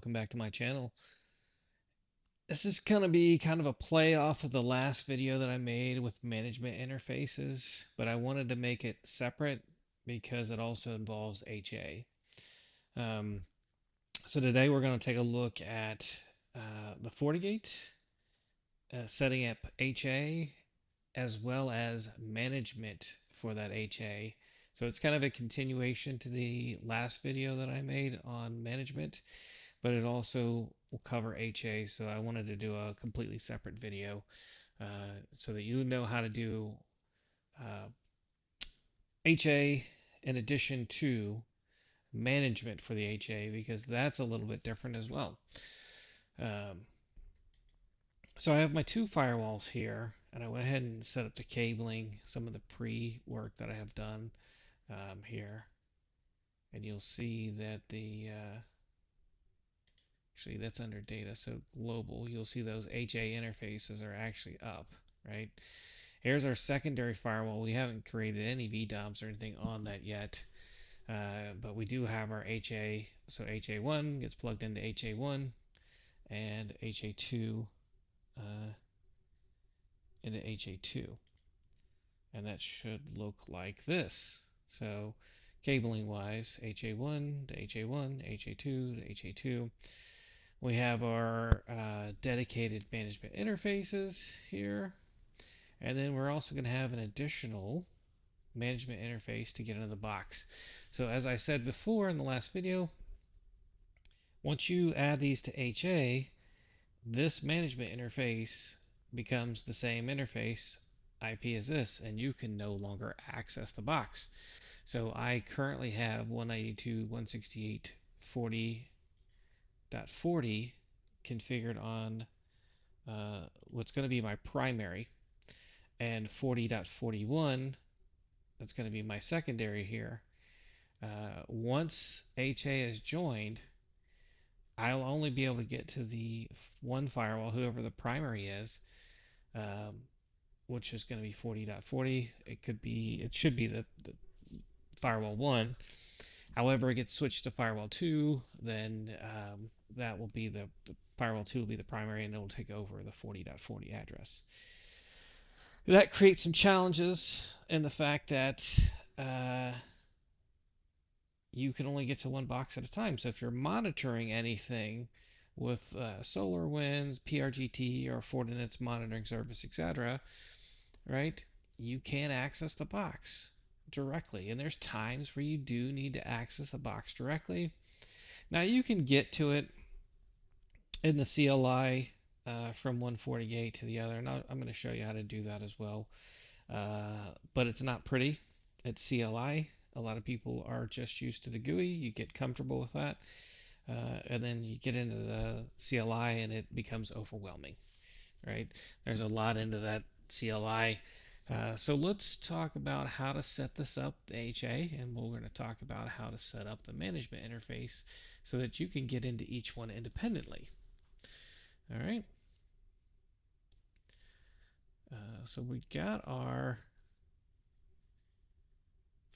welcome back to my channel. This is going to be kind of a play off of the last video that I made with management interfaces, but I wanted to make it separate because it also involves HA. Um, so today we're going to take a look at the FortiGate, setting up HA, as well as management for that HA. So it's kind of a continuation to the last video that I made on management, but it also will cover HA. So I wanted to do a completely separate video so that you know how to do HA in addition to management for the HA, because that's a little bit different as well. Um, so I have my two firewalls here, and I went ahead and set up the cabling, some of the pre-work that I have done here. And you'll see that actually that's under data, so global, you'll see those HA interfaces are actually up, right? Here's our secondary firewall. We haven't created any VDOMs or anything on that yet, but we do have our HA. So HA1 gets plugged into HA1 and HA2 into HA2. And that should look like this. So cabling wise, HA1 to HA1, HA2 to HA2. We have our dedicated management interfaces here. And then we're also going to have an additional management interface to get into the box. So as I said before in the last video, once you add these to HA, this management interface becomes the same interface IP as this, and you can no longer access the box. So I currently have 192.168.40.40 configured on what's going to be my primary, and 40.41, that's going to be my secondary here. Once HA is joined, I'll only be able to get to the one firewall, whoever the primary is, um, which is going to be 40.40. It should be the firewall 1. However, it gets switched to firewall 2, then that will be the firewall 2 will be the primary, and it will take over the 40.40 address. That creates some challenges in the fact that you can only get to one box at a time. So if you're monitoring anything with SolarWinds, PRGT, or Fortinet's monitoring service, etc., right, you can't access the box directly. And there's times where you do need to access the box directly. Now you can get to it in the CLI from one FortiGate to the other, and I'm going to show you how to do that as well. But it's not pretty. It's CLI. A lot of people are just used to the GUI. You get comfortable with that, and then you get into the CLI, and it becomes overwhelming, right? There's a lot into that CLI. So let's talk about how to set this up, the HA, and we're going to talk about how to set up the management interface so that you can get into each one independently. All right. So we got our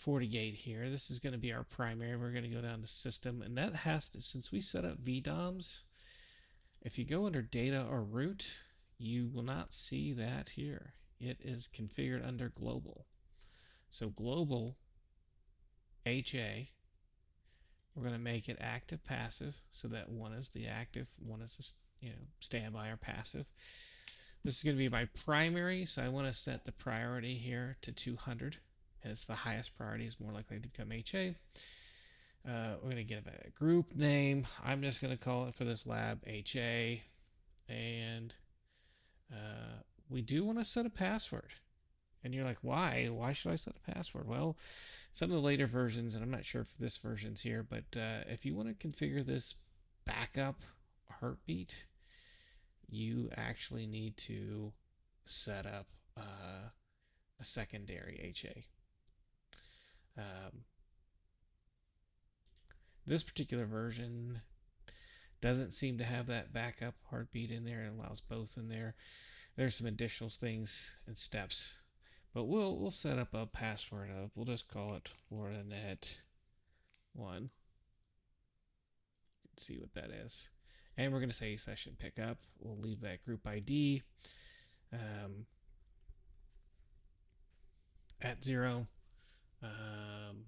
FortiGate here. This is going to be our primary. We're going to go down to system, and that has to, since we set up VDOMs, if you go under data or root, you will not see that here. It is configured under global. So global HA, we're going to make it active passive, so that one is the active, one is the standby or passive. This is going to be my primary, so I want to set the priority here to 200. As the highest priority is more likely to become HA. We're going to give a group name. I'm just going to call it for this lab HA. And we do want to set a password. And you're like, why? Why should I set a password? Well, some of the later versions, and I'm not sure if this version's here, but if you want to configure this backup heartbeat, you actually need to set up a secondary HA. This particular version doesn't seem to have that backup heartbeat in there. It allows both in there. There's some additional things and steps, but we'll set up a password of, we'll just call it FloridaNet1. See what that is. And we're going to say session pickup. We'll leave that group ID at 0. Um,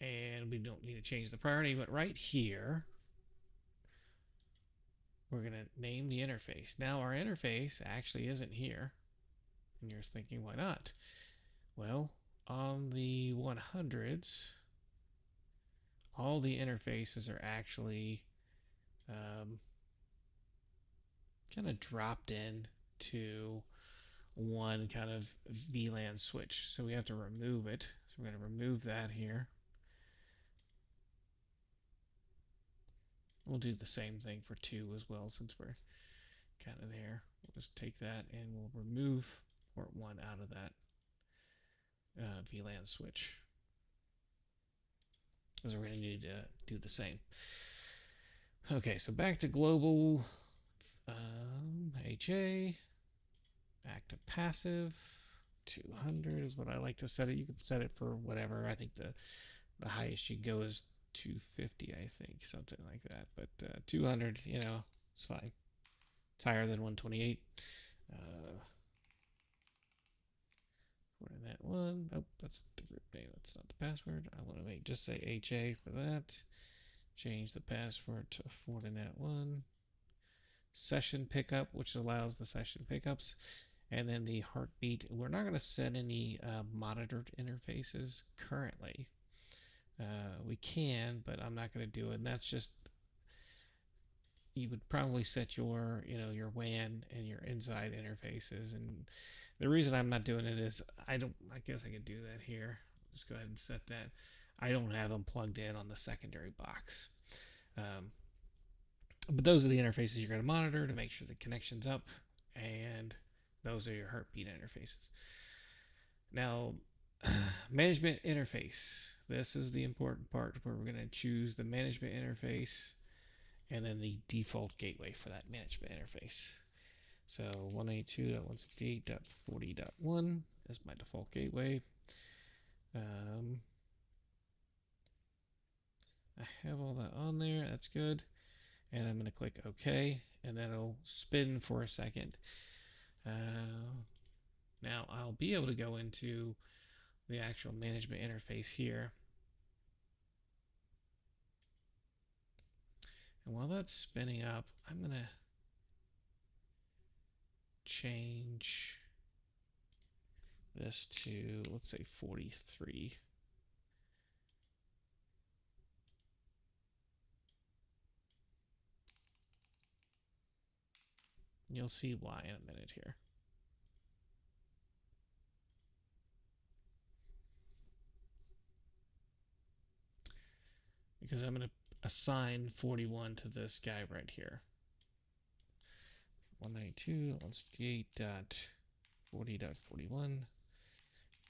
and we don't need to change the priority, but right here, we're going to name the interface. Now our interface actually isn't here. And you're thinking, why not? Well, on the 100s, all the interfaces are actually kind of dropped in to one kind of VLAN switch. So we have to remove it. So we're going to remove that here. We'll do the same thing for 2 as well since we're kind of there. We'll just take that and we'll remove port 1 out of that VLAN switch. Because we're going to need to do the same. Okay, so back to global HA. Back to passive. 200 is what I like to set it. You can set it for whatever. I think the highest you go is 250, I think, something like that. But 200, it's fine. It's higher than 128. Fortinet 1. Oh, that's the group name. That's not the password. I want to just say HA for that. Change the password to Fortinet 1. Session pickup, which allows the session pickups. And then the heartbeat. We're not going to set any monitored interfaces currently. We can, but I'm not going to do it. And that's just, you would probably set your WAN and your inside interfaces. And the reason I'm not doing it is I guess I could do that here. Just go ahead and set that. I don't have them plugged in on the secondary box. But those are the interfaces you're going to monitor to make sure the connection's up, and those are your heartbeat interfaces. Now, management interface. This is the important part where we're going to choose the management interface and then the default gateway for that management interface. So 192.168.40.1 is my default gateway. I have all that on there. That's good. And I'm going to click OK, and then it'll spin for a second. Now I'll be able to go into the actual management interface here. And while that's spinning up, I'm going to change this to, let's say, 43. You'll see why in a minute here. Because I'm going to assign 41 to this guy right here. 192.168.40.41,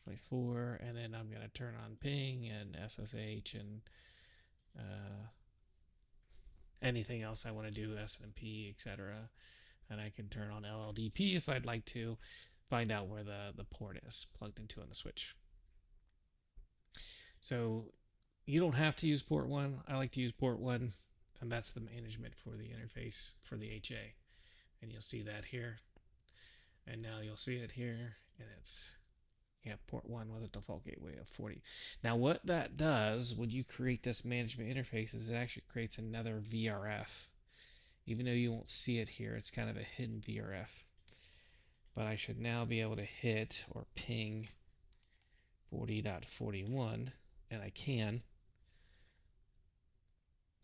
24, and then I'm going to turn on ping and SSH and anything else I want to do, SNMP, etc. And I can turn on LLDP if I'd like to find out where the port is plugged into on the switch. So you don't have to use port 1. I like to use port 1, and that's the management for the interface for the HA. And you'll see that here. And now you'll see it here, and it's port 1 with a default gateway of 40. Now what that does when you create this management interface is it actually creates another VRF. Even though you won't see it here, it's kind of a hidden VRF. But I should now be able to hit or ping 40.41, and I can.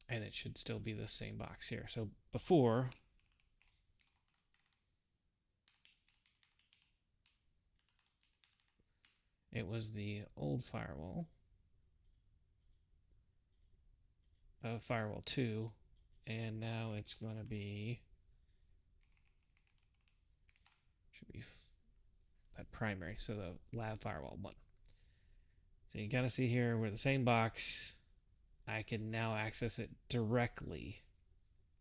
And it should still be the same box here. So before, it was the old firewall, firewall 2, and now it's going to be, should be that primary, so the lab firewall 1. So you got to see here, we're the same box. I can now access it directly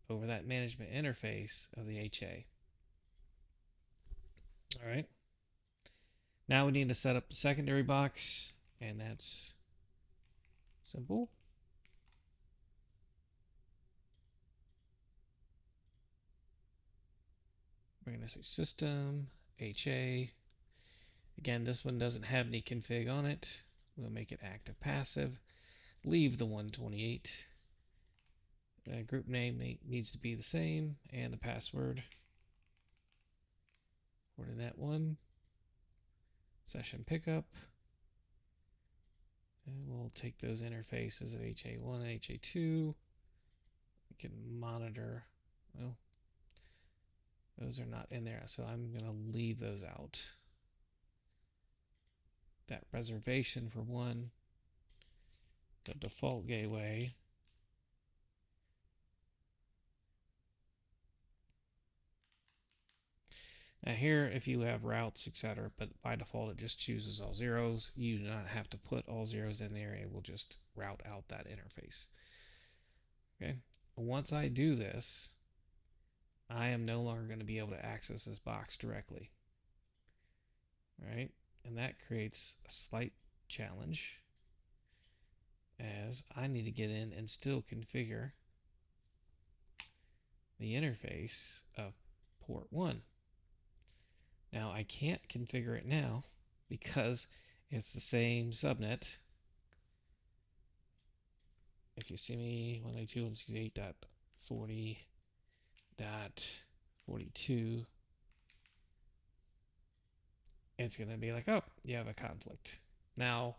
over that management interface of the HA. All right. Now we need to set up the secondary box, and that's Simple. We're going to say system HA. Again, this one doesn't have any config on it. We'll make it active passive. Leave the 128. Group name needs to be the same, and the password for net 1. Session pickup. And we'll take those interfaces of HA1 and HA2. We can monitor. Well, those are not in there, so I'm going to leave those out. That reservation for 1, the default gateway. Now here, if you have routes, etc., but by default it just chooses all zeros. You do not have to put all zeros in there. It will just route out that interface. Okay. Once I do this, I am no longer going to be able to access this box directly. All right. And that creates a slight challenge, as I need to get in and still configure the interface of port 1. Now I can't configure it now because it's the same subnet. If you see me 192.168.40.42, it's going to be like, oh, you have a conflict. Now,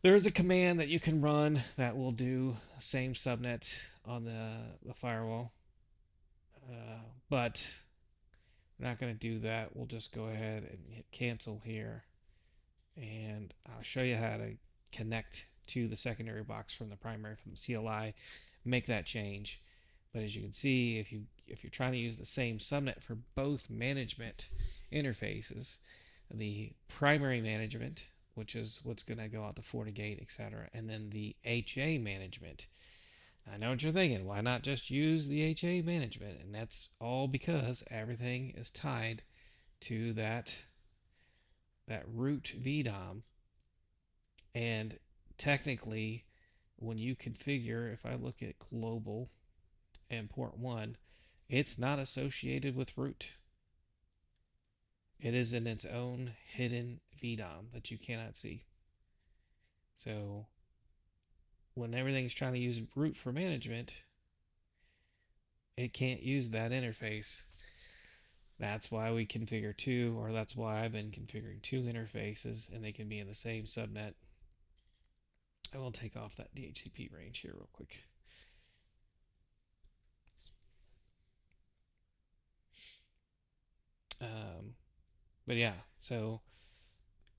there is a command that you can run that will do same subnet on the firewall, but we're not going to do that. We'll just go ahead and hit cancel here, and I'll show you how to connect to the secondary box from the primary from the CLI, make that change. But as you can see, if you're trying to use the same subnet for both management interfaces, the primary management, which is what's going to go out to FortiGate, etc., and then the HA management. I know what you're thinking. Why not just use the HA management? And that's all because everything is tied to that root VDOM. And technically, when you configure, if I look at global and port 1, it's not associated with root. It is in its own hidden VDOM that you cannot see. So when everything's trying to use root for management, it can't use that interface. That's why we configure 2, or that's why I've been configuring 2 interfaces, and they can be in the same subnet. I will take off that DHCP range here real quick. But yeah, so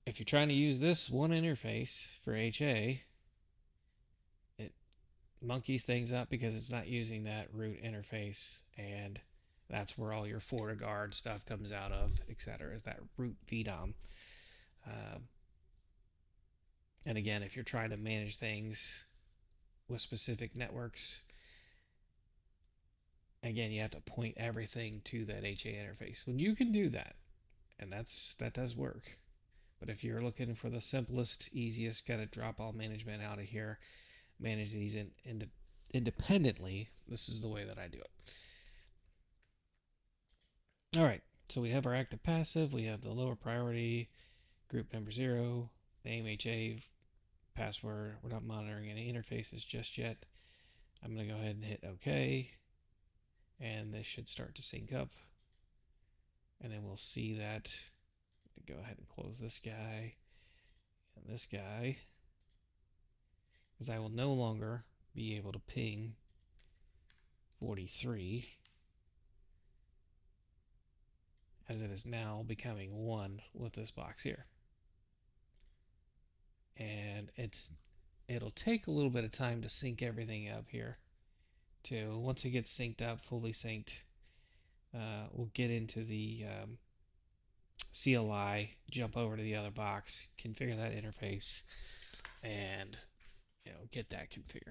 if you're trying to use this one interface for HA, it monkeys things up because it's not using that root interface, and that's where all your FortiGuard stuff comes out of, etc., is that root VDOM. And again, if you're trying to manage things with specific networks, again, you have to point everything to that HA interface. When you can do that, and that does work. But if you're looking for the simplest, easiest, kind of drop all management out of here, manage these independently, this is the way that I do it. All right, so we have our active passive, we have the lower priority, group number 0, name HA, password. We're not monitoring any interfaces just yet. I'm going to go ahead and hit OK, and this should start to sync up. And then we'll see that. Go ahead and close this guy and this guy, because I will no longer be able to ping 43, as it is now becoming 1 with this box here. And it'll take a little bit of time to sync everything up here too. Once it gets synced up, fully synced, we'll get into the CLI, jump over to the other box, configure that interface, and get that configured.